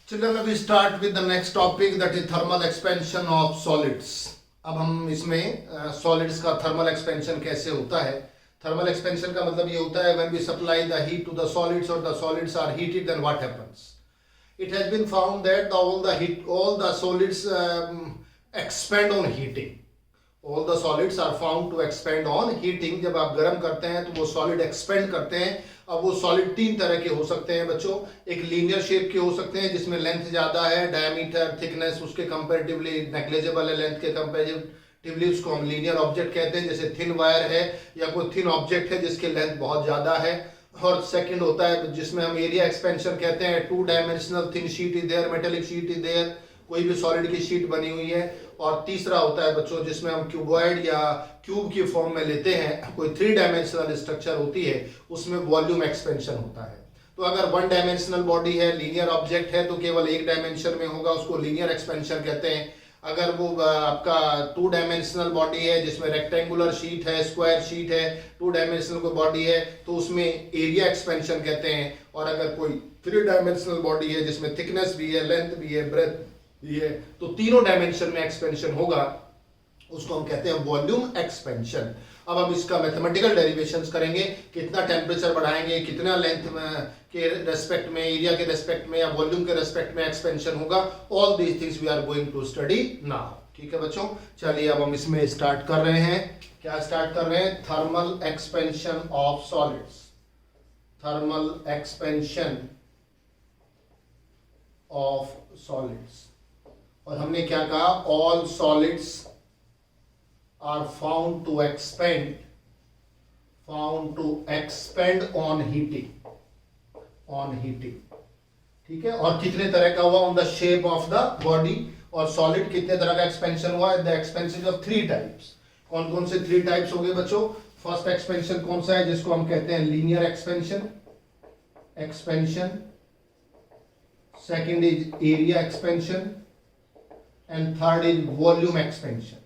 Children, we start with the next topic, that is thermal expansion of solids. अब हम इसमें solids का thermal expansion कैसे होता है. थर्मल एक्सपेंशन का मतलब ये होता है when we supply the heat to the solids or the solids are heated, then what happens? It has been found that all the solids expand on heating. All the solids are found to expand on heating. जब आप गर्म करते हैं तो वो solid expand करते हैं. अब वो सॉलिड तीन तरह के हो सकते हैं बच्चों. एक लीनियर शेप के हो सकते हैं जिसमें लेंथ ज़्यादा है, डायमीटर थिकनेस उसके कंपेरेटिवली नेग्लिजिबल है, लेंथ के कंपेरेटिवली उसको हम लीनियर ऑब्जेक्ट कहते हैं. जैसे थिन वायर है या कोई थिन ऑब्जेक्ट है जिसकी लेंथ बहुत ज़्यादा है. और सेकंड होता है जिसमें हम एरिया एक्सपेंशन कहते हैं. 2 dimensional thin sheet is there, metallic sheet is there, कोई भी सॉलिड की शीट बनी हुई है. और तीसरा होता है बच्चों जिसमें हम क्यूबॉइड या क्यूब की फॉर्म में लेते हैं, कोई 3 डायमेंशनल स्ट्रक्चर होती है, उसमें वॉल्यूम एक्सपेंशन होता है. तो अगर 1 डायमेंशनल बॉडी है, लीनियर ऑब्जेक्ट है, तो केवल एक डायमेंशन में होगा, उसको लीनियर एक्सपेंशन कहते हैं. अगर वो आपका 2 डायमेंशनल बॉडी है जिसमें रेक्टेंगुलर शीट है, स्क्वायर शीट है, 2 डायमेंशनल कोई बॉडी है तो उसमें एरिया एक्सपेंशन कहते हैं. और अगर कोई 3 डायमेंशनल बॉडी है जिसमें थिकनेस भी है, लेंथ भी है, ब्रेथ ये तो तीनों डायमेंशन में एक्सपेंशन होगा, उसको हम कहते हैं वॉल्यूम एक्सपेंशन. अब हम इसका मैथमेटिकल डेरिवेशंस करेंगे. कितना टेम्परेचर बढ़ाएंगे, कितना लेंथ के रेस्पेक्ट में, एरिया के रेस्पेक्ट में या वॉल्यूम के रेस्पेक्ट में एक्सपेंशन होगा. All these things we are going to study now. ठीक है बच्चों, चलिए अब हम इसमें स्टार्ट कर रहे हैं. क्या स्टार्ट कर रहे हैं? Thermal expansion of solids. Thermal expansion of solids. और हमने क्या कहा? All solids are found to expand on heating. ठीक है. और कितने तरह का हुआ? On the shape of the body. और सॉलिड कितने तरह का एक्सपेंशन हुआ? The expansion of 3 types. कौन कौन से 3 टाइप्स हो गए बच्चों? फर्स्ट एक्सपेंशन कौन सा है? जिसको हम कहते हैं linear expansion. Second is area expansion and third is volume expansion.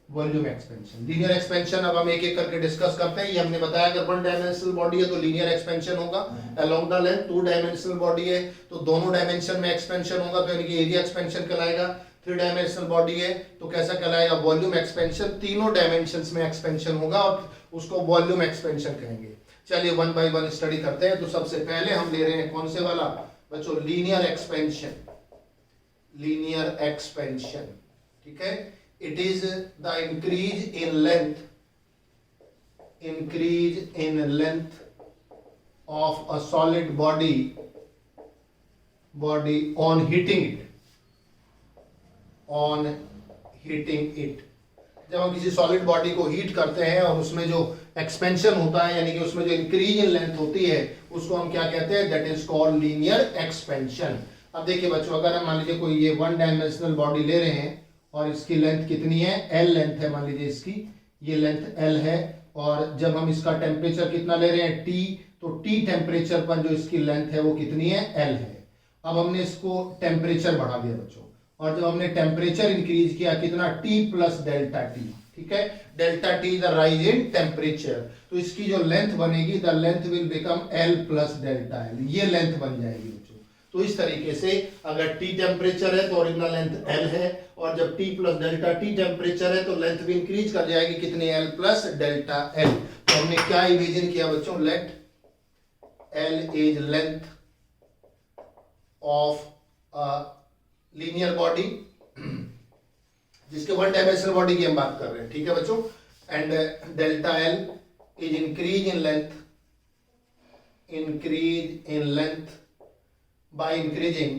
Linear expansion अब हम एक एक करके डिस्कस करते हैं. ये हमने बताया अगर 1 डायमेंशनल बॉडी है तो लीनियर एक्सपेंशन होगा along the length. 2 dimensional body है तो दोनों डायमेंशन में एक्सपेंशन होगा, तो यानी कि एरिया एक्सपेंशन कहलाएगा. 3 डायमेंशनल बॉडी है तो कैसा कहलाएगा? Volume expansion. तीनों डायमेंशंस में एक्सपेंशन होगा और उसको वॉल्यूम एक्सपेंशन कहेंगे. चलिए 1 बाय 1 स्टडी करते हैं. तो सबसे पहले हम ले रहे हैं कौन से वाला बच्चों? Linear expansion. ठीक है. It is the increase in length of a solid body on heating it. जब हम किसी सॉलिड बॉडी को हीट करते हैं और उसमें जो एक्सपेंशन होता है यानी कि उसमें जो इंक्रीज इन लेंथ होती है उसको हम क्या कहते हैं? That is called linear expansion. अब देखिए बच्चों, अगर हम मान लीजिए कोई ये 1 डायमेंशनल बॉडी ले रहे हैं और इसकी लेंथ कितनी है? L लेंथ है. मान लीजिए इसकी ये लेंथ L है. और जब हम इसका टेम्परेचर कितना ले रहे हैं? T. तो T टेम्परेचर पर जो इसकी लेंथ है वो कितनी है? L है. अब हमने इसको टेम्परेचर बढ़ा दिया बच्चों, और जब हमने टेम्परेचर इंक्रीज किया कितना? T plus delta T. ठीक है. Delta T the rise in temperature. तो इसकी जो लेंथ बनेगी, the length will become L plus delta L. ये लेंथ बन जाएगी. तो इस तरीके से अगर T टेम्परेचर है तो ओरिजिनल लेंथ L है, और जब T plus delta T temperature है तो लेंथ भी इंक्रीज कर जाएगी. कितनी? L plus delta L. तो हमने क्या इमेजिन किया बच्चों? Let L is length of linear body, जिसके 1 डायमेंशनल बॉडी की हम बात कर रहे हैं. ठीक है बच्चों. And delta L is increase in length by increasing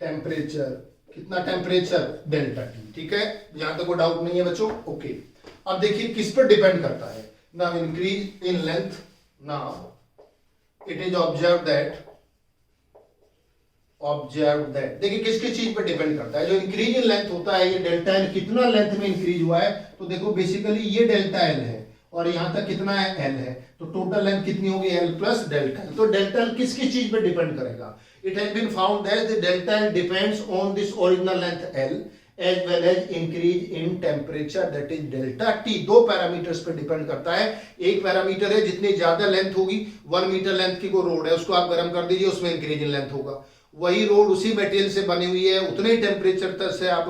temperature. कितना टेम्परेचर? Delta T. ठीक है. यहां तक कोई डाउट नहीं है बच्चों? ओके. अब देखिए किस पर डिपेंड करता है. Now increase in length, now it is observe that देखिए किस किस चीज पर डिपेंड करता है. जो इंक्रीज इन लेंथ होता है, ये डेल्टा L कितना लेंथ में इंक्रीज हुआ है, तो देखो बेसिकली ये डेल्टा L है और यहां तक कितना है? L है. तो टोटल लेंथ कितनी होगी? L plus delta L. तो डेल्टा L किस चीज पे डिपेंड करेगा? It has been found that the delta L depends on this original length L as well as increase in temperature that is delta T. दो parameters पे depend करता है। एक पैरामीटर है जितनी ज्यादा लेंथ होगी, 1 मीटर लेंथ की कोई रोड है उसको आप गर्म कर दीजिए, उसमें इंक्रीज इन लेंथ होगा। वही रोड उसी मटेरियल से बनी हुई है, उतने ही टेम्परेचर तक से आप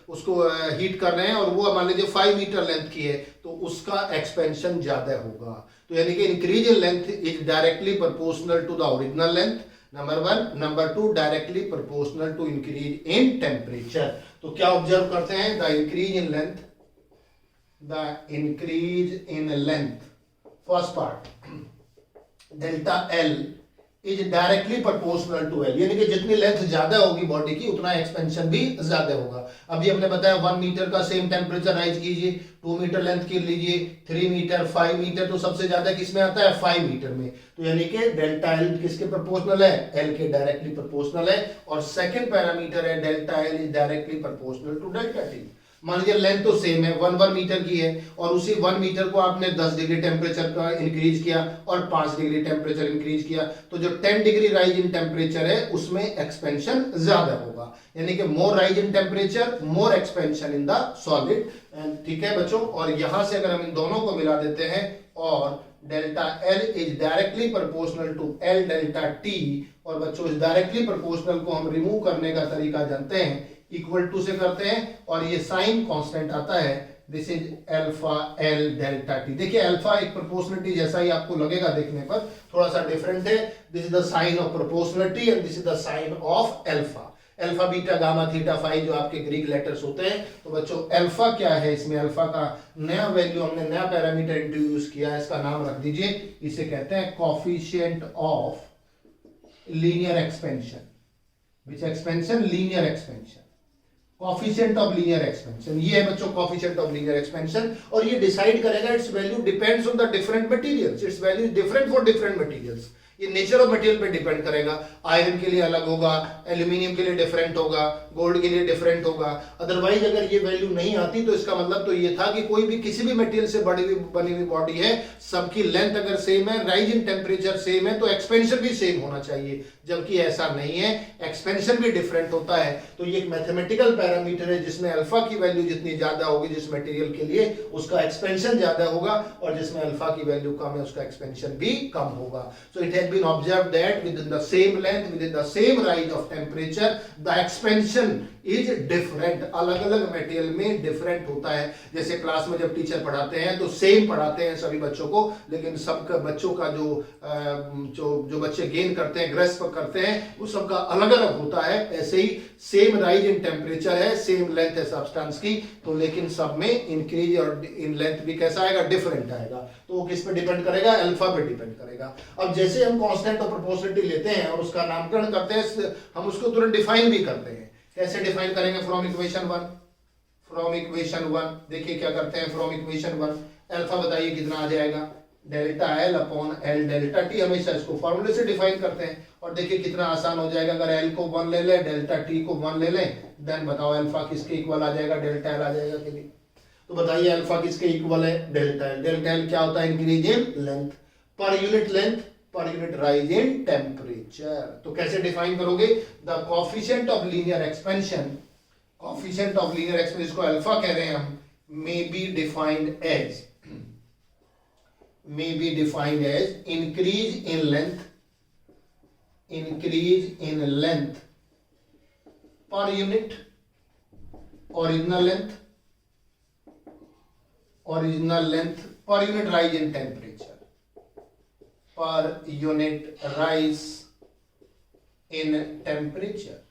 उसको हीट कर रहे हैं और वो मान लीजिए 5 मीटर लेंथ की है तो उसका एक्सपेंशन ज्यादा होगा। तो यानी कि increase in length is directly proportional to the original length, number 1। Number 2, directly proportional to increase in temperature. तो क्या ऑब्जर्व करते हैं, the increase in length, the increase in length, first part delta L is directly proportional to L, यानी कि जितनी length ज्यादा होगी body की उतना एक्सपेंशन भी ज्यादा होगा। अभी हमने बताया 1 मीटर का सेम टेम्परेचर राइज कीजिए, 2 मीटर लेंथ की लीजिए, 3 मीटर, 5 मीटर, तो सबसे ज्यादा किसमें आता है, 5 मीटर में। तो यानी कि डेल्टा एल किसके प्रोपोर्शनल है, एल के डायरेक्टली प्रोपोर्शनल है। और सेकंड पैरामीटर है delta L is directly proportional to delta T. मान लीजिए लेंथ तो सेम है, 1 मीटर की है और उसी 1 मीटर को आपने 10 डिग्री टेम्परेचर का इंक्रीज किया और 5 डिग्री टेम्परेचर इंक्रीज किया, तो जो 10 डिग्री राइज इन टेम्परेचर है उसमें एक्सपेंशन ज्यादा होगा। यानी कि more rise in temperature, more expansion in the solid. ठीक है बच्चों, और यहां से अगर हम इन दोनों को मिला देते हैं और delta L is directly proportional to L delta T, और बच्चों इस डायरेक्टली प्रोपोर्शनल को हम रिमूव करने का तरीका जानते हैं, इक्वल टू से करते हैं और ये साइन कांस्टेंट आता है, this is alpha L delta T. देखिए अल्फा एक प्रोपोर्शनलिटी जैसा ही आपको लगेगा देखने पर, थोड़ा सा डिफरेंट है। This is the sign of proportionality and this is the sign of alpha. Alpha beta gamma theta phi जो आपके ग्रीक लेटर्स होते हैं। तो बच्चों अल्फा क्या है, इसमें अल्फा का नया वैल्यू हमने नया पैरामीटर इंट्रोड्यूस किया है, इसका नाम रख दीजिए, इसे कहते हैं coefficient of linear expansion. Which expansion, linear expansion, coefficient of linear expansion. ये है बच्चों कोफिशिएंट ऑफ लीनियर एक्सपेंशन, और ये डिसाइड करेगा, it's value depends on the different materials, it's value is different for different materials. ये nature of material पे depend करेगा। Iron के लिए अलग होगा, एल्यूमिनियम के लिए डिफरेंट होगा, गोल्ड के लिए डिफरेंट होगा। अदरवाइज अगर ये वैल्यू नहीं आती तो इसका मतलब तो ये था कि कोई भी किसी भी मटेरियल से बनी हुई बॉडी है, सबकी लेंथ अगर सेम है, राइज इन टेम्परेचर सेम है, तो एक्सपेंशन भी सेम होना चाहिए, जबकि ऐसा नहीं है, एक्सपेंशन भी डिफरेंट होता है। तो ये एक मैथमेटिकल पैरामीटर है जिसमें अल्फा की वैल्यू जितनी ज्यादा होगी जिस मटेरियल के लिए, उसका एक्सपेंशन ज्यादा होगा, और जिसमें अल्फा की वैल्यू कम है उसका एक्सपेंशन भी कम होगा। So it has been observed that within the same length, within the same rise of temperature, the expansion is different। अलग अलग मटेरियल में डिफरेंट होता है। जैसे क्लास में जब टीचर पढ़ाते हैं तो सेम पढ़ाते हैं सभी बच्चों को, लेकिन सबका बच्चों का जो बच्चे गेन करते हैं, ग्रेस्प करते हैं, वो सबका अलग अलग होता है। ऐसे ही सेम राइज इन टेम्परेचर है, सेम लेंथ है सब्सटेंस की, तो लेकिन सब में इंक्रीज और इन लेंथ भी कैसा आएगा, डिफरेंट आएगा। तो वो किस पे डिपेंड करेगा, अल्फा पे डिपेंड करेगा। अब जैसे हम कांस्टेंट ऑफ प्रोपोर्शनलिटी लेते हैं और उसका नामकरण करते हैं, हम उसको तुरंत डिफाइन भी करते हैं। कैसे डिफाइन करेंगे, फ्रॉम इक्वेशन 1। फ्रॉम इक्वेशन 1 देखिए क्या करते हैं, फ्रॉम इक्वेशन 1 अल्फा बताइए कितना आ जाएगा, delta L upon L delta T. हमेशा इसको फॉर्मूले से डिफाइन करते हैं और देखिए कितना आसान हो जाएगा। अगर एल को 1 ले लें, डेल्टा टी को 1 ले लें, देन बताओ अल्फा किसके इक्वल आ जाएगा, डेल्टा एल आ जाएगा कि नहीं। तो बताइए अल्फा किसके इक्वल है, डेल्टा एल। डेल्टा एल क्या होता है, increase in length per unit length per unit rise in temperature. तो कैसे डिफाइन करोगे, the coefficient of linear expansion, coefficient of linear expansion इसको अल्फा कह रहे हैं हम, may be defined as increase in length per unit original length per unit rise in temperature, per unit rise in temperature।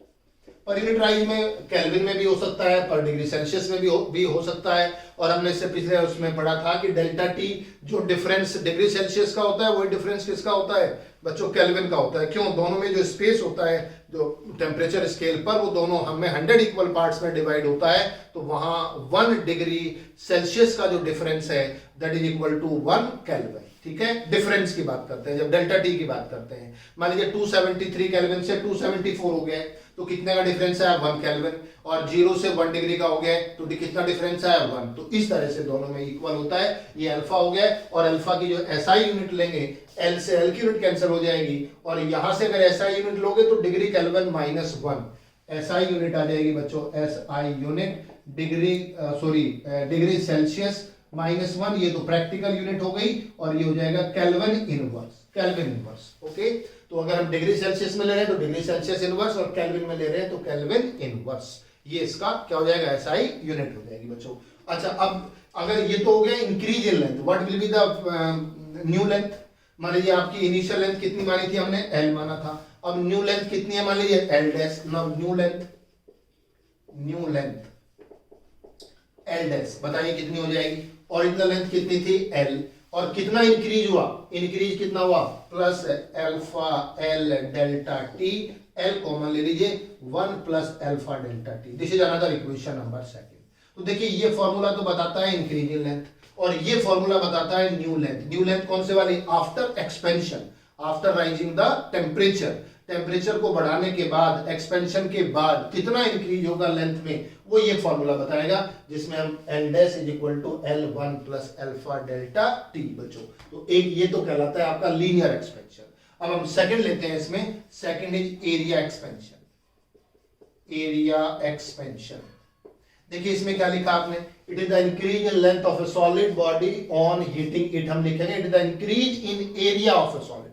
पर unit rise में kelvin में भी हो सकता है, पर डिग्री सेल्सियस में भी हो सकता है। और हमने इससे पिछले उसमें पढ़ा था कि डेल्टा टी जो डिफरेंस डिग्री सेल्सियस का होता है, वही डिफरेंस किसका होता है बच्चों, केल्विन का होता है। क्यों, दोनों में जो स्पेस होता है जो टेम्परेचर स्केल पर, वो दोनों हमें 100 इक्वल पार्ट्स में डिवाइड होता है। तो वहां 1 डिग्री सेल्सियस का जो डिफरेंस है that is equal to 1 Kelvin. ठीक है, डिफरेंस की बात करते हैं जब डेल्टा टी की बात करते हैं। मान लीजिए 273 केल्विन से 274 हो गया, तो कितने का डिफरेंस है, 1 केल्विन। और 0 से 1 डिग्री का हो गया तो कितना डिफरेंस है, 1। तो इस तरह से दोनों में इक्वल होता है। ये अल्फा हो गया, और अल्फा की जो एसआई यूनिट लेंगे, एल से एल की यूनिट कैंसिल हो जाएगी, और यहां से अगर एसआई यूनिट लोगे तो डिग्री केल्विन -1, SI यूनिट आ जाएगी बच्चों, SI यूनिट डिग्री सेल्सियस -1, ये तो प्रैक्टिकल यूनिट हो गई, और ये हो जाएगा केल्विन इनवर्स। ओके, तो अगर हम डिग्री सेल्सियस में ले रहे हैं तो डिग्री सेल्सियस इनवर्स, और केल्विन में ले रहे हैं तो केल्विन इनवर्स। ये इसका क्या हो जाएगा, SI यूनिट हो जाएगी बच्चों। अच्छा, अब अगर ये तो हो गया increase in length, what will be the new length. मान लीजिए आपकी इनिशियल लेंथ कितनी मानी थी हमने, L माना था, अब न्यू लेंथ कितनी है, मान लीजिए L dash. Now new length L dash, बताइए कितनी हो जाएगी। ओरिजिनल लेंथ कितनी थी, L, और कितना इंक्रीज हुआ, इंक्रीज कितना हुआ, plus alpha L delta T, L common ले लीजिए, 1 plus alpha delta T। This is another equation number 2। तो देखिए ये फॉर्मूला तो बताता है इंक्रीज इन लेंथ, और ये फॉर्मूला बताता है न्यू लेंथ। न्यू लेंथ कौन से वाली, after expansion, after rising the temperature को बढ़ाने के बाद, एक्सपेंशन के बाद कितना इंक्रीज होगा लेंथ में, वो ये फॉर्मूला बताएगा, जिसमें हम L dash is equal to L1 plus alpha delta T बच्चों। तो एक ये तो कहलाता है आपका लीनियर एक्सपेंशन। अब हम सेकंड लेते हैं इसमें, सेकंड इज एरिया एक्सपेंशन। देखिए इसमें क्या लिखा आपने, it is the increase in length of A solid body on heating it. हम लिखेंगे it is the increase in area of A solid body.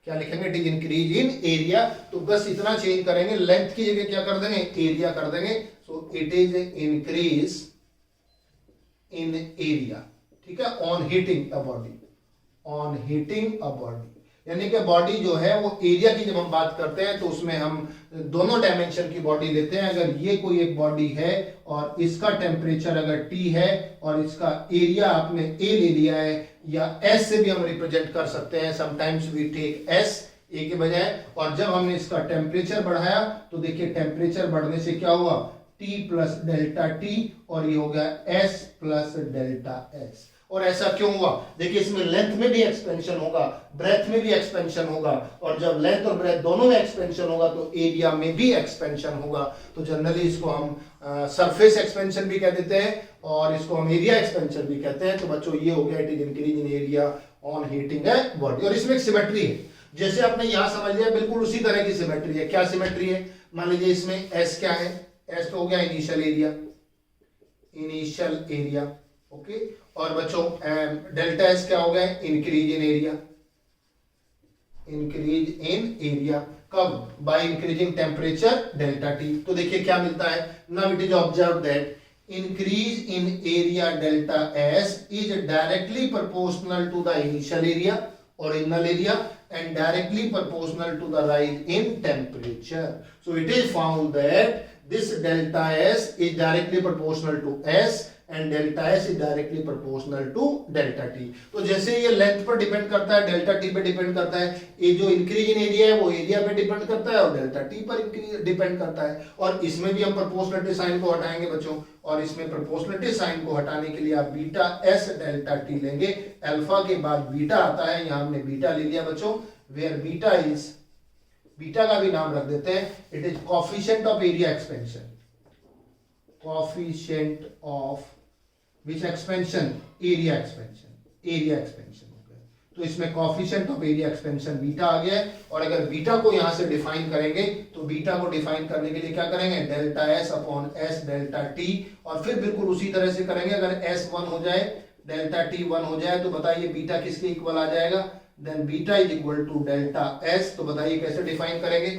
क्या लिखेंगे, it is increase in area. तो बस इतना चेंज करेंगे, लेंथ की जगह क्या कर देंगे, एरिया कर देंगे। So it is increase in area, ठीक है, ऑन हीटिंग अ बॉडी, यानी कि बॉडी जो है वो एरिया की जब हम बात करते हैं तो उसमें हम दोनों डायमेंशन की बॉडी लेते हैं। अगर ये कोई एक बॉडी है और इसका टेम्परेचर अगर T है और इसका एरिया आपने A ले लिया है, या S से भी हम रिप्रेजेंट कर सकते हैं, sometimes we take S A के बजाय, और जब हमने इसका टेम्परेचर बढ़ाया तो देखिए टेम्परेचर बढ़ने से क्या हुआ, T प्लस डेल्टा T, और ये हो गया S प्लस डेल्टा S। और ऐसा क्यों हुआ, देखिए इसमें लेंथ में भी एक्सपेंशन होगा, ब्रेथ में भी एक्सपेंशन होगा, और जब लेंथ और ब्रेथ दोनों में एक्सपेंशन होगा तो एरिया में भी एक्सपेंशन होगा। तो जनरली इसको हम सरफेस एक्सपेंशन भी कह देते हैं, और इसको हम एरिया एक्सपेंशन भी कहते हैं। तो बच्चों ये हो गया, it is increase in area on heating a body. और इसमें एक सिमेट्री है, जैसे आपने यहां समझ लिया, बिल्कुल उसी तरह की सिमेट्री है। क्या सिमेट्री है, मान लीजिए इसमें S क्या है, S तो हो गया इनिशियल एरिया, ओके, और बच्चों डेल्टा S क्या हो गया, इंक्रीज इन एरिया, कब, by increasing temperature delta T। तो देखिए क्या मिलता है, now it is observe that increase in area delta S is directly proportional to the initial area, original area, and directly proportional to the rise in temperature. So it is found that this delta S is directly proportional to S and delta S is directly proportional to delta T. तो जैसे ये length पर depend करता है, delta T पे depend करता है, ये जो इंक्रीज इन एरिया है वो एरिया पे डिपेंड करता है और डेल्टा T पर डिपेंड करता है। और इसमें भी हम प्रोपोर्शनलिटी साइन को हटाएंगे बच्चों, और इसमें प्रोपोर्शनलिटी साइन को हटाने के लिए आप बीटा S डेल्टा T लेंगे। अल्फा के बाद बीटा आता है, यहाँ हमने बीटा ले लिया बच्चों, वेयर बीटा का भी नाम रख देते हैं, it is coefficient of area expansion, coefficient of which expansion, area expansion हो गया। तो इसमें coefficient of area expansion beta आ गया है। और अगर बीटा को यहां से डिफाइन करेंगे तो बीटा को डिफाइन करने के लिए क्या करेंगे, delta S upon S delta T, और फिर बिल्कुल उसी तरह से करेंगे। अगर S 1 हो जाए, डेल्टा T 1 हो जाए, तो बताइए बीटा किसके इक्वल आ जाएगा, then beta is equal to delta S। तो बताइए कैसे डिफाइन करेंगे,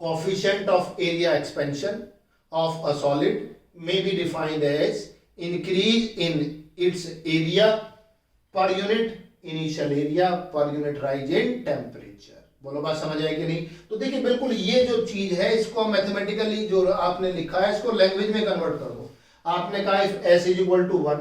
coefficient of area expansion of a solid may be defined as increase in its area per unit initial area per unit rise in temperature। बोलो बात समझ आएगी नहीं। तो देखिए बिल्कुल ये जो चीज है इसको मैथमेटिकली जो आपने लिखा है इसको लैंग्वेज में कन्वर्ट कर दो। आपने कहा if S is equal to 1,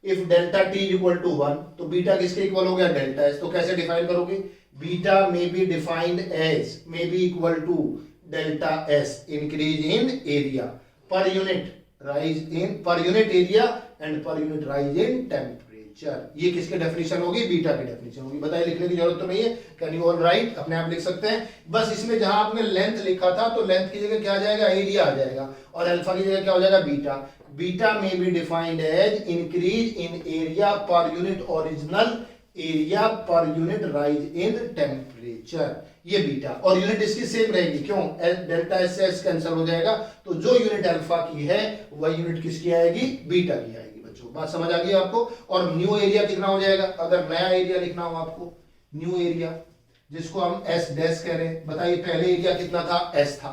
if delta T is equal to 1, तो बीटा किसके इक्वल हो गया, डेल्टा S। तो कैसे डिफाइन करोगे, beta may be defined as may be equal to delta S increase in area per unit rise in per unit area and per unit rise in temperature. ये किसके definition होगी, beta की definition होगी। बताइए लिखने की जरूरत तो नहीं है, कैन यू ऑल राइट, अपने आप लिख सकते हैं। बस इसमें जहां आपने लेंथ लिखा था तो लेंथ की जगह क्या आ जाएगा, एरिया आ जाएगा, और अल्फा की जगह क्या हो जाएगा, beta. Beta may be defined as increase in area per unit original area per unit rise in temperature, ये बीटा, और यूनिट इसकी सेम रहेगी, क्यों, डेल्टा एस से एस कैंसिल हो जाएगा, तो जो यूनिट अल्फा की है वह यूनिट किसकी आएगी, बीटा की आएगी। बच्चों बात समझ आ गई आपको। और न्यू एरिया कितना हो जाएगा, अगर नया एरिया लिखना हो आपको, न्यू एरिया जिसको हम एस डैश कह रहे हैं, बताइए पहले एरिया कितना था, एस था,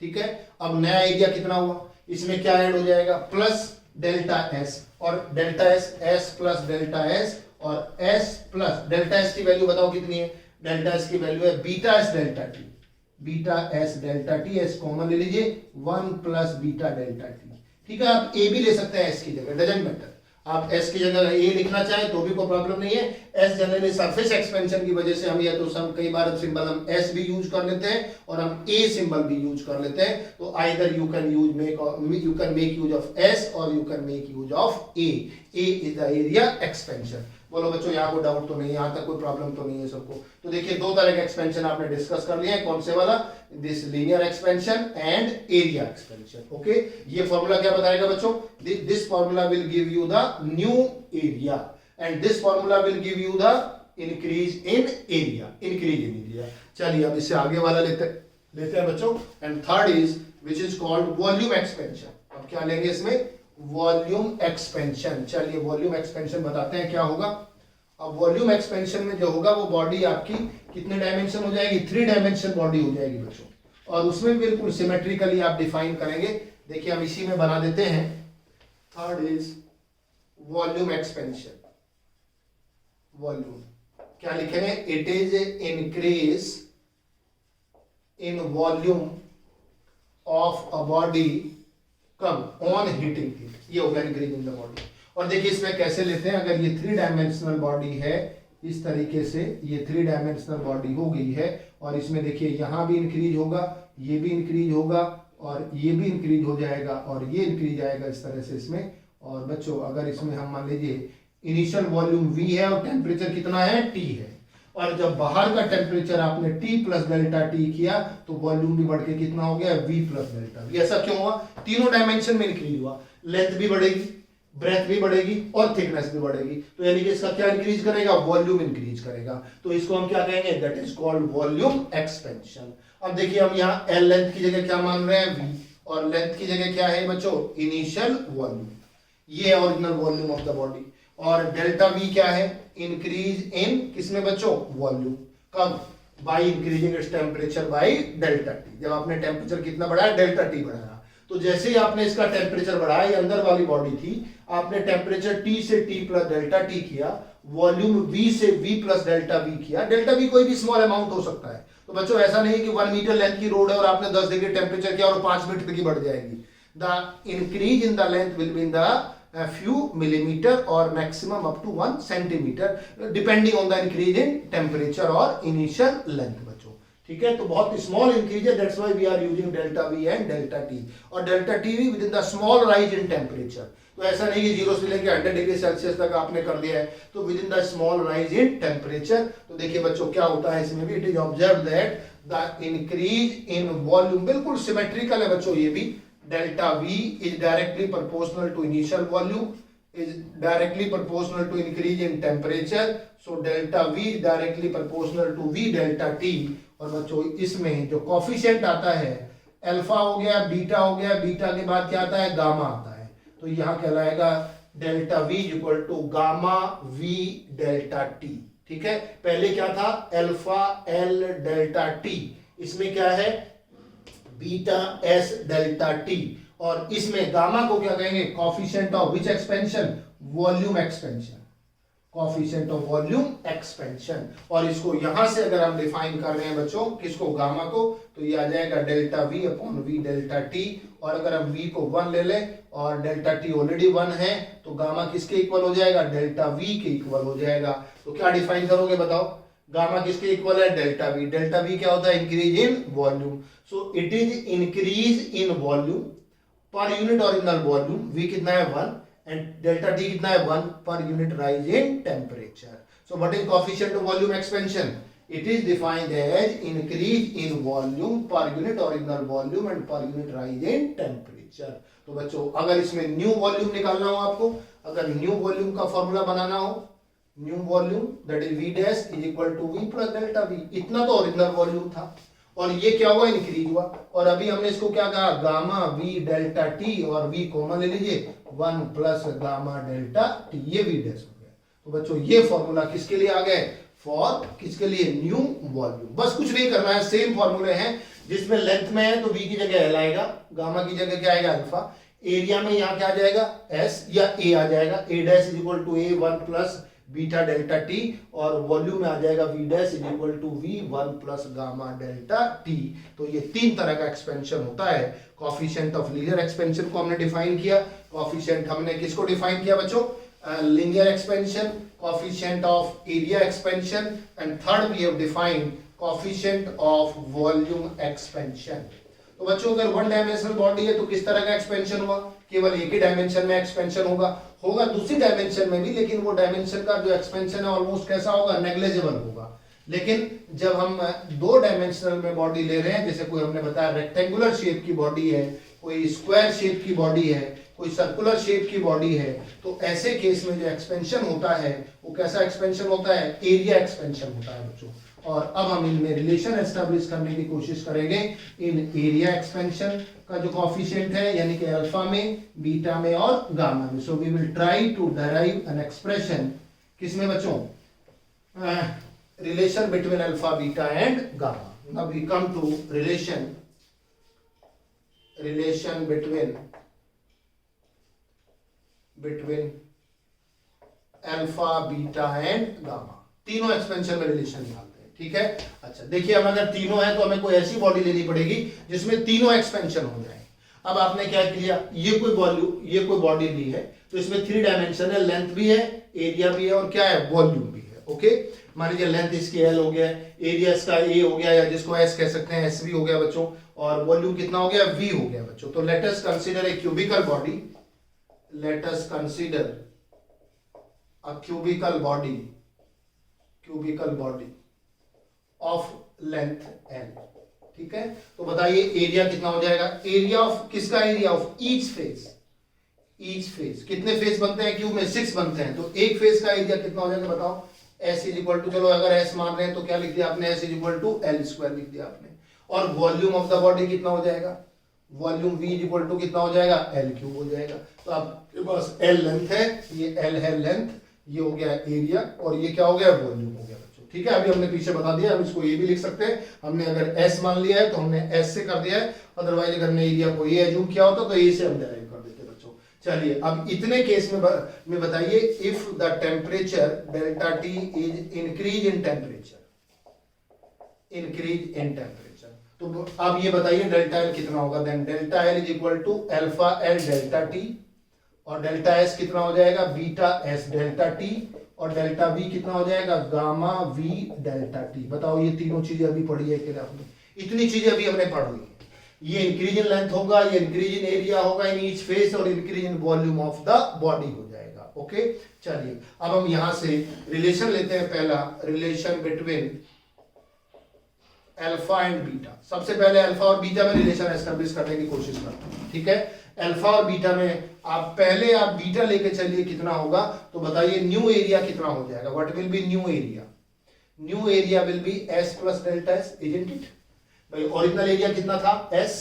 ठीक है, अब नया एरिया कितना हुआ, इसमें क्या ऐड हो जाएगा, प्लस डेल्टा एस, और delta S, S plus delta S, और एस प्लस डेल्टा एस की वैल्यू बताओ कितनी है, डेल्टा एस की वैल्यू है beta S delta T, beta S delta T, S common ले लीजिए, 1 प्लस बीटा डेल्टा टी, ठीक है। आप ए भी ले सकते हैं एस की जगह, डजंट मैटर, आप एस की जगह ए लिखना चाहें तो भी कोई प्रॉब्लम नहीं है। एस जनरली सरफेस एक्सपेंशन की वजह से हम या तो हम कई बार सिंबल हम एस भी यूज कर लेते हैं और हम ए सिंबल भी यूज कर लेते हैं, तो either you can make use of S और you can make use of A is the area expansion. बोलो बच्चों यहाँ कोई डाउट तो नहीं है, यहाँ तक कोई प्रॉब्लम तो नहीं है सबको। तो देखिए दो तरह के एक्सपेंशन आपने डिस्कस कर लिया है, कौन से वाला, this linear expansion and area expansion, okay. ये फॉर्मूला क्या बताएगा बच्चों, this formula will give you the new area and this formula will give you the increase in area, increase in area. चलिए अब इससे आगे वाला लेते हैं बच्चों, and third is which is called volume expansion. अब क्या लेंगे इसमें, वॉल्यूम एक्सपेंशन। चलिए वॉल्यूम एक्सपेंशन बताते हैं क्या होगा। अब वॉल्यूम एक्सपेंशन में जो होगा वो बॉडी आपकी कितने डायमेंशन हो जाएगी, 3 डायमेंशन बॉडी हो जाएगी बच्चों, और उसमें बिल्कुल सिमेट्रिकली आप डिफाइन करेंगे। देखिए हम इसी में बना देते हैं, third is volume expansion. Volume क्या लिखेंगे, it is increase in volume of a body कब ऑन हीटिंग हीट, ये होगा इंक्रीज इन द बॉडी। और देखिए इसमें कैसे लेते हैं, अगर ये 3 डायमेंशनल बॉडी है इस तरीके से, ये 3 डायमेंशनल बॉडी हो गई है, और इसमें देखिए यहां भी इंक्रीज होगा, ये भी इंक्रीज होगा, और ये भी इंक्रीज हो जाएगा, और ये इंक्रीज आएगा इस तरह से इसमें। और बच्चों अगर इसमें हम मान लीजिए इनिशियल वॉल्यूम V है और टेम्परेचर कितना है, T है, और जब बाहर का टेम्परेचर आपने T प्लस डेल्टा T किया तो वॉल्यूम भी बढ़ के कितना हो गया, V प्लस डेल्टा V। ऐसा क्यों हुआ, तीनों डायमेंशन में इंक्रीज हुआ, लेंथ भी बढ़ेगी, ब्रेथ भी बढ़ेगी और थिकनेस भी बढ़ेगी, तो यानी कि इसका क्या इंक्रीज करेगा, वॉल्यूम इंक्रीज करेगा। तो इसको हम क्या कहेंगे, that is called volume expansion. अब देखिए हम यहाँ L लेंथ की जगह क्या मान रहे हैं, V, और लेंथ की जगह क्या है बच्चों, इनिशियल वॉल्यूम, ये original volume of the body, और डेल्टा V क्या है, इंक्रीज इन किसमें बच्चों, वॉल्यूम, कब, by increasing its temperature by delta T। जब आपने टेम्परेचर कितना बढ़ाया, डेल्टा T बढ़ाया, तो जैसे ही आपने इसका टेम्परेचर बढ़ाया, ये अंदर वाली बॉडी थी, आपने टेम्परेचर T से T प्लस डेल्टा T किया, वॉल्यूम V से V प्लस डेल्टा V किया। डेल्टा V कोई भी स्मॉल अमाउंट हो सकता है, तो बच्चों ऐसा नहीं कि 1 मीटर लेंथ की रोड है और आपने 10 डिग्री टेम्परेचर किया और 5 मीटर की बढ़ जाएगी। The increase in the length will be in the few millimeter or maximum up to 1 centimeter depending on the increase in temperature or initial length बच्चों, ठीक है। तो बहुत स्मॉल इंक्रीज है, that's why we are using delta V and delta T, और delta T within the small rise in temperature. तो ऐसा नहीं कि 0 से लेकर 100 डिग्री सेल्सियस तक आपने कर दिया है, तो with in the small rise in temperature. तो देखिए बच्चों क्या होता है इसमें भी, it is observe that the increase in volume, बिल्कुल सिमेट्रिकल है बच्चों ये भी, delta V is directly proportional to initial volume, is directly proportional to increase in temperature, so delta V is directly proportional to V delta T। और बच्चों इसमें जो coefficient आता है, अल्फा हो गया, बीटा हो गया, बीटा के बाद क्या आता है, गामा आता है, तो यहाँ कहलाएगा delta V equal to gamma V delta T, ठीक है। पहले क्या था, अल्फा L डेल्टा T, इसमें क्या है, बीटा S डेल्टा T, और इसमें गामा को क्या कहेंगे, coefficient of which expansion, volume expansion, coefficient of volume expansion. और इसको यहां से अगर हम डिफाइन कर रहे हैं बच्चों, किसको, गामा को, तो ये आ जाएगा delta V upon V delta T, और अगर हम V को 1 ले लें और डेल्टा T ऑलरेडी 1 है, तो गामा किसके इक्वल हो जाएगा, डेल्टा V के इक्वल हो जाएगा। तो क्या डिफाइन करोगे बताओ, गामा किसके इक्वल है, डेल्टा V। डेल्टा V क्या होता है, increase in volume, so it is increase in volume per unit original volume, V कितना है 1, एंड डेल्टा T कितना है 1 per unit rise in temperature. So what is coefficient of volume expansion, it is defined as increase in volume per unit original volume and per unit rise in temperature. तो बच्चों अगर इसमें new volume निकालना हो आपको, अगर new volume का formula बनाना हो, new volume that is V dash is equal to V plus delta V. इतना तो ओरिजिनल वॉल्यूम था और ये क्या हुआ, इंक्रीज हुआ। और अभी हमने इसको क्या कहा, गामा वी डेल्टा टी, और वी कॉमन ले लीजिए, 1 प्लस गामा डेल्टा टी, ये वी डैश हो गया। तो बच्चों ये फॉर्मूला किसके लिए आ गए, फॉर किसके लिए, न्यू वॉल्यूम। बस कुछ नहीं करना है, सेम फॉर्मूले हैं। जिसमें लेंथ में है तो वी की जगह एल आएगा, गामा की जगह क्या आएगा, अल्फा। एरिया में यहाँ क्या आ जाएगा, एस या ए आ जाएगा, A dash is equal to A 1 plus beta delta T, और वॉल्यूम में आ जाएगा V dash is equal to V 1 plus gamma delta T. तो ये तीन तरह का एक्सपेंशन होता है। कॉफिशिएंट ऑफ लीनियर एक्सपेंशन को हमने डिफाइन किया। कॉफिशिएंट हमने किसको डिफाइन किया बच्चों, linear expansion, coefficient of area expansion, and third we have defined coefficient of volume expansion। तो बच्चों अगर वन डायमेंशनल बॉडी है तो किस तरह का एक्सपेंशन हुआ, केवल एक ही डायमेंशन में एक्सपेंशन होगा दूसरी डायमेंशन में भी, लेकिन वो डायमेंशन का जो एक्सपेंशन है ऑलमोस्ट कैसा होगा, नेग्लिजिबल होगा। लेकिन जब हम दो डायमेंशनल में बॉडी ले रहे हैं, जैसे कोई हमने बताया रेक्टेंगुलर शेप की बॉडी है, कोई स्क्वायर शेप की बॉडी है, कोई सर्कुलर शेप की बॉडी है, तो ऐसे केस में जो एक्सपेंशन होता है वो कैसा एक्सपेंशन होता है, एरिया एक्सपेंशन होता है बच्चों। और अब हम इनमें रिलेशन एस्टेब्लिश करने की कोशिश करेंगे इन एरिया एक्सपेंशन का जो कॉफिशिएंट है, यानी कि अल्फा में, बीटा में और गामा में। So we will try to derive an expression किसमें बच्चों, relation between alpha beta and gamma. Now we come to relation between alpha beta and gamma. तीनों एक्सपेंशन में रिलेशन निकालते हैं, ठीक है। अच्छा देखिए, हम अगर तीनों है तो हमें कोई ऐसी बॉडी लेनी पड़ेगी जिसमें तीनों एक्सपेंशन हो जाए। अब आपने क्या किया, ये कोई बॉडी ली है तो इसमें 3 डायमेंशन है, लेंथ भी है, एरिया भी है और क्या है, वॉल्यूम भी है। ओके, मान लीजिए लेंथ इसकी एल हो गया, एरिया इसका ए हो गया, या जिसको एस कह सकते हैं, एस भी हो गया बच्चों, और वॉल्यूम कितना हो गया, वी हो गया बच्चों। तो let us consider a cubical body, let us consider a cubical body of length l, ठीक है। तो बताइए एरिया कितना हो जाएगा, एरिया ऑफ किसका, एरिया ऑफ ईच फेस। कितने फेस बनते हैं क्यूब में, 6 बनते हैं, तो एक फेस का एरिया कितना हो जाएगा बताओ, s इज इक्वल टू, चलो अगर s मान रहे हैं तो क्या लिख दिया आपने, s is equal to L square लिख दिया आपने। और वॉल्यूम ऑफ द बॉडी कितना हो जाएगा, volume v is equal to कितना हो जाएगा, एल क्यूब हो जाएगा। तो आपके पास एल लेंथ है, ये एल है लेंथ, ये हो गया एरिया, और ये क्या हो गया, वॉल्यूम हो गया बच्चों, ठीक है। अभी हमने पीछे बता दिया, हम इसको ये भी लिख सकते हैं। हमने अगर s मान लिया है तो हमने s से कर दिया है, अदरवाइज अगर हमने एरिया को ये एज्यूम किया होता तो a से हम डिराइव कर देते बच्चों। चलिए अब इतने केस में बताइए, if the temperature delta T is increase in temperature, तो अब ये बताइए डेल्टा एल कितना होगा, then delta L is equal to alpha L delta T, और डेल्टा एस कितना हो जाएगा, बीटा एस डेल्टा टी, और डेल्टा वी कितना हो जाएगा, गामा वी डेल्टा टी। बताओ ये तीनों चीजें अभी पढ़ी है कि आपने, इतनी चीजें अभी हमने पढ़ ली है। ये इंक्रीज इन लेंथ होगा, ये इंक्रीज इन एरिया होगा इन ईच फेस, और increase in volume of the body हो जाएगा। ओके, चलिए अब हम यहां से रिलेशन लेते हैं। पहला relation between alpha and beta. सबसे पहले अल्फा और बीटा में रिलेशन एस्टेब्लिश करने की कोशिश करते हैं, ठीक है। अल्फा और बीटा में आप बीटा लेके चलिए, कितना होगा, तो बताइए न्यू एरिया कितना हो जाएगा, what will be new area will be S plus delta S, isn't it भाई। ओरिजिनल एरिया कितना था, एस,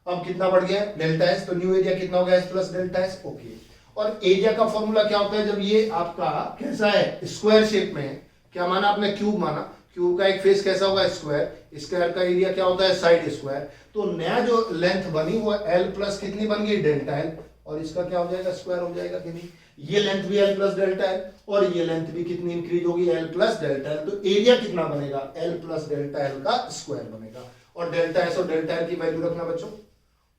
अब कितना बढ़ गया, डेल्टा एस, तो न्यू एरिया कितना होगा, S plus delta S. Okay, और एरिया का फॉर्मूला क्या होता है, जब ये आपका कैसा है, स्क्वायर शेप में है, क्या माना आपने, क्यूब माना, क्यूब का एक फेस कैसा होगा, स्क्वायर का एरिया क्या होता है, साइड स्क्वायर। तो नया जो लेंथ बनी वो एल प्लस कितनी बन गई, डेल्टा एल, और इसका क्या हो जाएगा, स्क्वायर हो जाएगा कि नहीं। ये लेंथ भी एल प्लस डेल्टा एल, और ये लेंथ भी कितनी इंक्रीज होगी, एल प्लस डेल्टा एल। तो एरिया कितना बनेगा, एल प्लस डेल्टा एल का स्क्वायर बनेगा। और डेल्टा एस और डेल्टा एल की वैल्यू रखना बच्चों,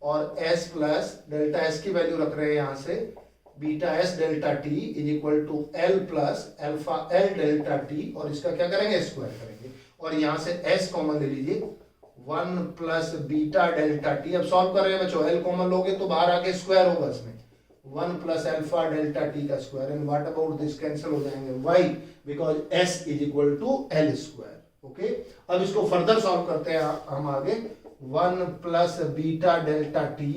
और एस प्लस डेल्टा एस की वैल्यू रख रहे हैं यहां से, beta S delta T is equal to L plus alpha L delta T, और इसका क्या करेंगे, स्क्वायर करेंगे। और यहां से एस कॉमन ले लीजिए, 1 प्लस बीटा डेल्टा टी। अब सॉल्व कर रहे हैं बच्चों, एल कॉमन लोगे तो बाहर आके स्क्वायर होगा इसमें, 1 प्लस अल्फा डेल्टा टी का square, and what about this, cancel हो जाएंगे, why, because S is equal to L square. Okay, अब इसको फर्दर सॉल्व करते हैं हम आगे, 1 plus beta delta T,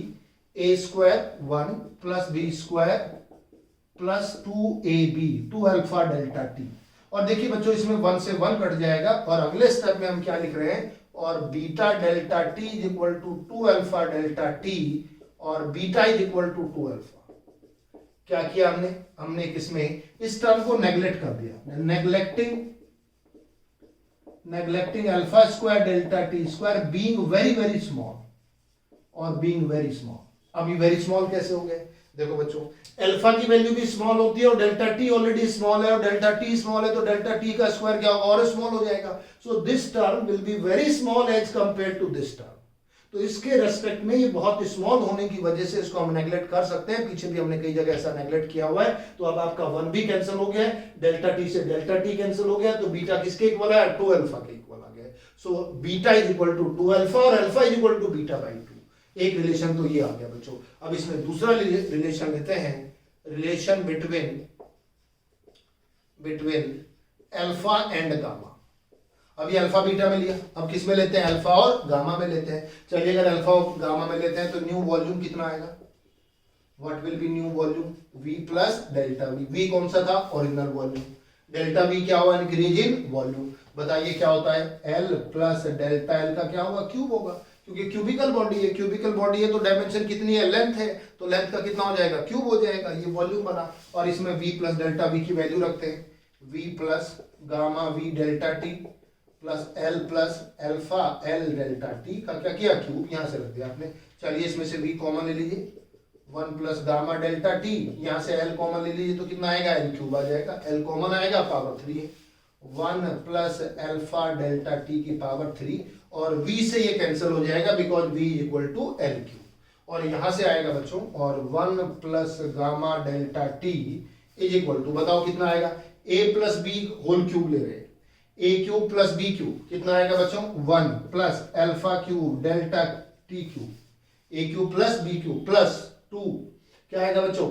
A square 1 plus B square plus 2ab 2 alpha delta T. और देखिए बच्चों इसमें 1 से 1 कट जाएगा और अगले स्टेप में हम क्या लिख रहे हैं, और beta delta T is equal to 2 alpha delta T और beta is equal to 2 alpha. क्या किया हमने किसमें इस टर्म को नेग्लेक्ट कर दिया, neglecting alpha square delta T square being very very small और बीइंग वेरी स्मॉल। अब ये वेरी स्मॉल कैसे हो गए, देखो बच्चों अल्फा की वैल्यू भी स्मॉल होती है और डेल्टा टी ऑलरेडी स्मॉल है और डेल्टा टी स्मॉल है तो डेल्टा टी का स्क्वायर क्या होगा, और स्मॉल हो जाएगा। So this term will be very small as compare to this term. तो इसके रेस्पेक्ट में ये बहुत स्मॉल होने की वजह से इसको हम नेग्लेक्ट कर सकते हैं, पीछे भी हमने कई जगह ऐसा नेग्लेक्ट किया हुआ है। तो अब आपका 1 भी कैंसिल हो गया है, डेल्टा टी से डेल्टा टी कैंसिल हो गया, तो बीटा किसके इक्वल है, 2 अल्फा के इक्वल आ गया। So beta is equal to 2 alpha और alpha is equal to beta by 2। एक रिलेशन तो ये आ गया बच्चों। अब इसमें दूसरा रिलेशन लेते हैं, relation between alpha and gamma. अभी अल्फा बीटा में लिया, अब किस में लेते हैं, अल्फा और गामा में लेते हैं। चलिए अगर अल्फा और गामा में लेते हैं तो न्यू वॉल्यूम कितना आएगा, what will be new volume, v plus delta we. v कौन सा था, ओरिजिनल वॉल्यूम, डेल्टा v क्या हुआ, इंक्रीज इन वॉल्यूम। बताइए क्या होता है, l प्लस डेल्टा l का क्या होगा, क्यूब होगा, क्योंकि क्यूबिकल बॉडी है, क्यूबिकल बॉडी है तो डायमेंशन कितनी है, लेंथ है, तो लेंथ का कितना हो जाएगा, क्यूब हो जाएगा, ये वॉल्यूम बना। और इसमें v प्लस डेल्टा v की वैल्यू रखते हैं, v plus gamma v delta t plus l plus alpha l delta t का क्या किया, क्यूब यहां से रख दिया आपने। चलिए इसमें से v कॉमन ले लीजिए, 1 प्लस गामा डेल्टा t, यहां से l कॉमन ले लीजिए तो कितना आएगा, l क्यूब आ जाएगा, l कॉमन आएगा पावर 3 है, 1 प्लस अल्फा डेल्टा t की पावर 3 और v से ये कैंसिल हो जाएगा because v is equal to l cube. और यहां से आएगा बच्चों, और 1 plus gamma delta t is equal to, बताओ कितना आएगा, a plus b whole cube ले रहे हैं, a cube plus b cube कितना आएगा बच्चों, 1 plus alpha cube delta t cube, a cube plus b cube plus 2 क्या आएगा बच्चों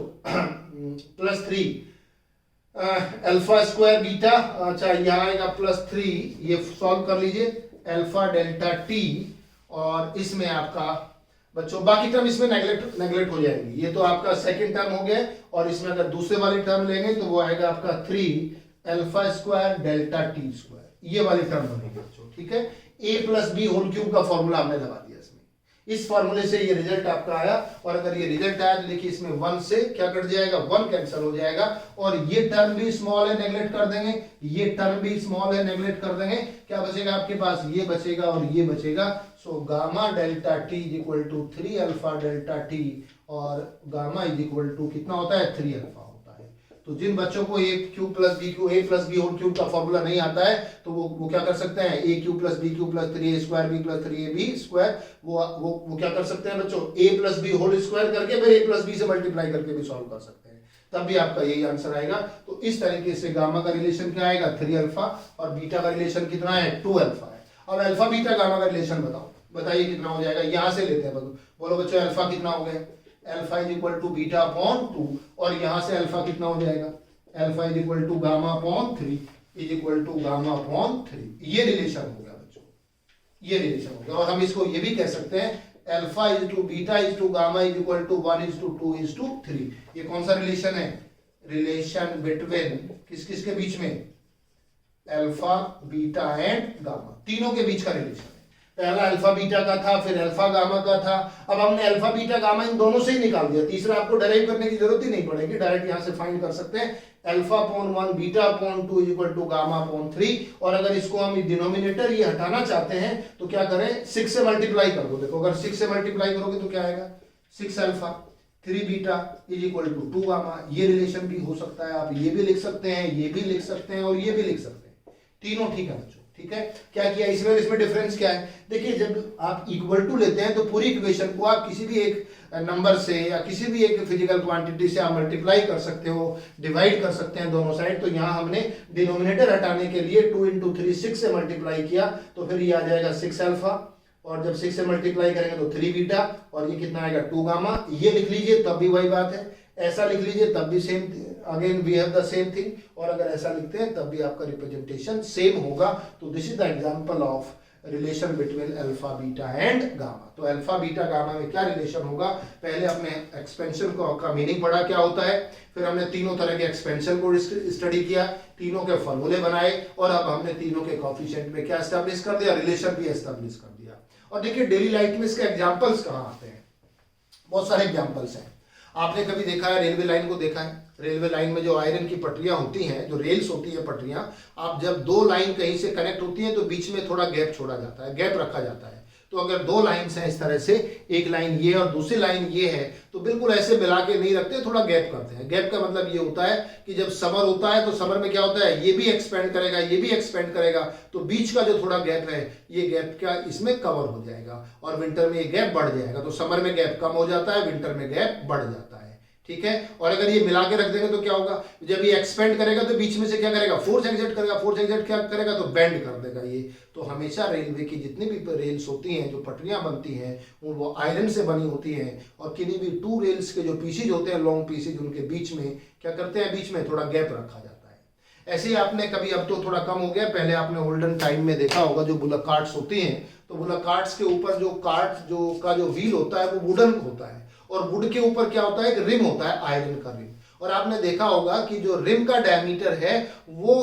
प्लस 3 अल्फा स्क्वायर बीटा, अच्छा यहाँ आएगा प्लस 3, ये सॉल्व कर लीजिए, अल्फा डेल्टा t और इसमें आपका बच्चों बाकी टर्म इसमें नेग्लेक्ट हो जाएंगी, ये तो आपका सेकंड टर्म हो गया। और इसमें अगर दूसरे वाले टर्म लेंगे तो वो आएगा आपका 3 alpha square delta T square, ये वाली टर्म बनेगी बच्चों, ठीक है। a plus B whole cube का फॉर्मूला हमने लगा दिया इसमें, इस फॉर्मूले से ये रिजल्ट आपका आया। और अगर ये रिजल्ट आया तो देखिए इसमें 1 से क्या कट जाएगा, 1 कैंसिल हो जाएगा और ये टर्म भी स्मॉल है, नेग्लेक्ट कर देंगे, ये टर्म भी स्मॉल है, नेग्लेक्ट कर देंगे, क्या बचेगा आपके पास, ये बचेगा और ये बचेगा। So gamma delta T is equal to 3 alpha delta T और गामा इज इक्वल टू कितना होता है, 3 अल्फा होता है। तो जिन बच्चों को a cube plus b cube, a plus B whole cube का फॉर्मूला नहीं आता है तो वो क्या कर सकते हैं, a cube plus b cube plus 3a square b plus 3ab square, वो क्या कर सकते हैं बच्चों, a plus B whole square करके फिर a प्लस b से मल्टीप्लाई करके भी सॉल्व कर सकते हैं, तब भी आपका यही आंसर आएगा। तो इस तरीके से गामा का रिलेशन क्या आएगा, 3 अल्फा और बीटा का रिलेशन कितना है, 2 अल्फा है। अब अल्फा बीटा गामा का रिलेशन बताओ, बताइए कितना हो जाएगा, यहां से लेते हैं, बोलो बच्चों अल्फा कितना हो गया, alpha is equal to beta upon 2 और यहां से अल्फा कितना हो जाएगा, alpha is equal to gamma upon 3 is equal to gamma upon 3, ये रिलेशन हो गया बच्चों, ये रिलेशन हो गया। और हम इसको ये भी कह सकते हैं alpha is to beta is to gamma is equal to 1 is to 2 is to 3। ये कौन सा रिलेशन है, रिलेशन बिटवीन किस किस के बीच में, अल्फा बीटा एंड गामा, तीनों के बीच का रिलेशन है। पहला अल्फा बीटा का था, फिर अल्फा गामा का था, अब हमने अल्फा बीटा गामा इन दोनों से ही निकाल दिया, तीसरा आपको डेराइव करने की जरूरत ही नहीं पड़ेगी, डायरेक्ट यहां से फाइंड कर सकते हैं alpha upon 1 beta upon 2 is equal to gamma upon 3। और अगर इसको हम डिनोमिनेटर ये हटाना चाहते हैं तो क्या करें, 6 से मल्टीप्लाई कर दो। देखो अगर 6 से मल्टीप्लाई करोगे तो क्या आएगा, 6 alpha 3 beta is equal to 2 gamma. ये रिलेशन भी हो सकता है, आप ये भी लिख सकते हैं, ये भी लिख सकते हैं और ये भी लिख सकते हैं, तीनों ठीक है बच्चों, ठीक है। क्या किया इसमें, इसमें डिफरेंस क्या है, देखिए जब आप इक्वल टू लेते हैं तो पूरी इक्वेशन को आप किसी भी एक नंबर से या किसी भी एक फिजिकल क्वांटिटी से आप मल्टीप्लाई कर सकते हो, डिवाइड कर सकते हैं दोनों साइड। तो यहाँ हमने डिनोमिनेटर हटाने के लिए 2 इंटू 3 6 से मल्टीप्लाई किया तो फिर ये आ जाएगा 6 अल्फा और जब 6 से मल्टीप्लाई करेंगे तो 3 बीटा और ये कितना आएगा 2 गामा। ये लिख लीजिए तब भी वही बात है, ऐसा लिख लीजिए तब भी same, again we have the same thing. और अगर ऐसा लिखते हैं तब भी आपका रिप्रेजेंटेशन सेम होगा। तो this is the example of relation between alpha beta and gamma. तो अल्फा बीटा गामा में क्या रिलेशन होगा, पहले हमने एक्सपेंशन का मीनिंग पढ़ा क्या होता है, फिर हमने तीनों तरह के एक्सपेंशन को स्टडी किया, तीनों के फॉर्मूले बनाए, और अब हमने तीनों के कोएफिशिएंट में क्या एस्टैब्लिश कर दिया, रिलेशन भी एस्टैब्लिश कर दिया। और देखिए डेली लाइफ में इसके एग्जांपल्स कहाँ आते हैं, बहुत सारे एग्जांपल्स हैं। आपने कभी देखा है, रेलवे लाइन को देखा है, रेलवे लाइन में जो आयरन की पटरियां होती हैं, जो रेल्स होती है पटरियां, आप जब दो लाइन कहीं से कनेक्ट होती हैं तो बीच में थोड़ा गैप छोड़ा जाता है, गैप रखा जाता है। तो अगर दो लाइन्स हैं इस तरह से, एक लाइन ये और दूसरी लाइन ये है, तो बिल्कुल ऐसे मिला के नहीं रखते, थोड़ा गैप करते हैं। गैप का मतलब ये होता है कि जब समर होता है तो समर में क्या होता है, ये भी एक्सपेंड करेगा, ये भी एक्सपेंड करेगा, तो बीच का जो थोड़ा गैप है, ये गैप क्या इसमें कवर हो जाएगा, और विंटर में ये गैप बढ़ जाएगा। तो समर में गैप कम हो जाता है, विंटर में गैप बढ़ जाता है, ठीक है। और अगर ये मिला के रख देंगे तो क्या होगा, जब ये एक्सपेंड करेगा तो बीच में से क्या करेगा, फोर्स एग्जर्ट करेगा, फोर्स एग्जर्ट क्या करेगा, तो बेंड कर देगा ये। तो हमेशा रेलवे की जितनी भी रेल्स होती हैं, जो पटरियां बनती हैं, वो आयरन से बनी होती हैं, और किन्हीं भी टू रेल्स के जो पीसेज होते हैं, लॉन्ग पीसेज, उनके बीच में क्या करते हैं, बीच में थोड़ा गैप रखा जाता है। ऐसे ही आपने कभी, अब तो थोड़ा कम हो गया, पहले आपने ओल्डन टाइम में देखा होगा, जो बुलक कार्ट्स होती हैं, तो बुलक कार्ट्स के ऊपर जो कार्ट जो व्हील होता है वो वुडन होता है, और वुड के ऊपर क्या होता है, एक रिम होता है, आयरन का रिम। और आपने देखा होगा कि जो रिम का डायमीटर है वो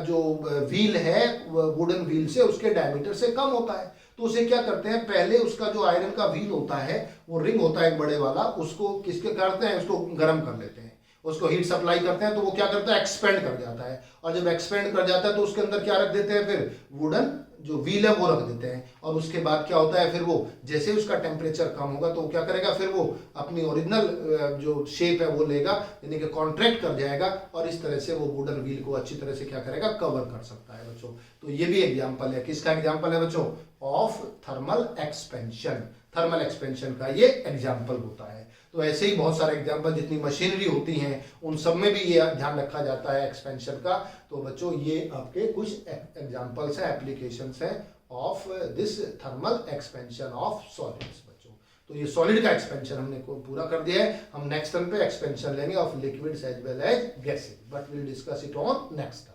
जो व्हील है वुडन व्हील से, उसके डायमीटर से कम होता है। तो उसे क्या करते हैं, पहले उसका जो आयरन का व्हील होता है, वो रिंग होता है एक बड़े वाला, उसको किसके करते हैं, उसको गर्म कर लेते हैं, उसको हीट सप्लाई करते हैं, तो वो क्या करता है, एक्सपेंड कर जाता है। और जब एक्सपेंड कर जाता है तो उसके अंदर क्या रख देते हैं, फिर वुडन जो व्हील है वो रख देते हैं। और उसके बाद क्या होता है, फिर वो जैसे उसका टेम्परेचर कम होगा तो क्या करेगा, फिर वो अपनी ओरिजिनल जो शेप है वो लेगा, यानी कि कॉन्ट्रैक्ट कर जाएगा, और इस तरह से वो वुडन व्हील को अच्छी तरह से क्या करेगा, कवर कर सकता है बच्चों। तो ये भी एग्जाम्पल है, किसका एग्जाम्पल है बच्चों, of thermal expansion. Thermal expansion का ये एग्जाम्पल होता है। तो ऐसे ही बहुत सारे एग्जाम्पल, जितनी मशीनरी होती हैं उन सब में भी ये ध्यान रखा जाता है एक्सपेंशन का। तो बच्चों ये आपके कुछ एग्जाम्पल्स हैं, एप्लीकेशंस हैं of this thermal expansion of solids बच्चों। तो ये सॉलिड का एक्सपेंशन हमने पूरा कर दिया है। हम नेक्स्ट टर्म पे एक्सपेंशन लेंगे of liquids as well as gases, but will discuss it on next.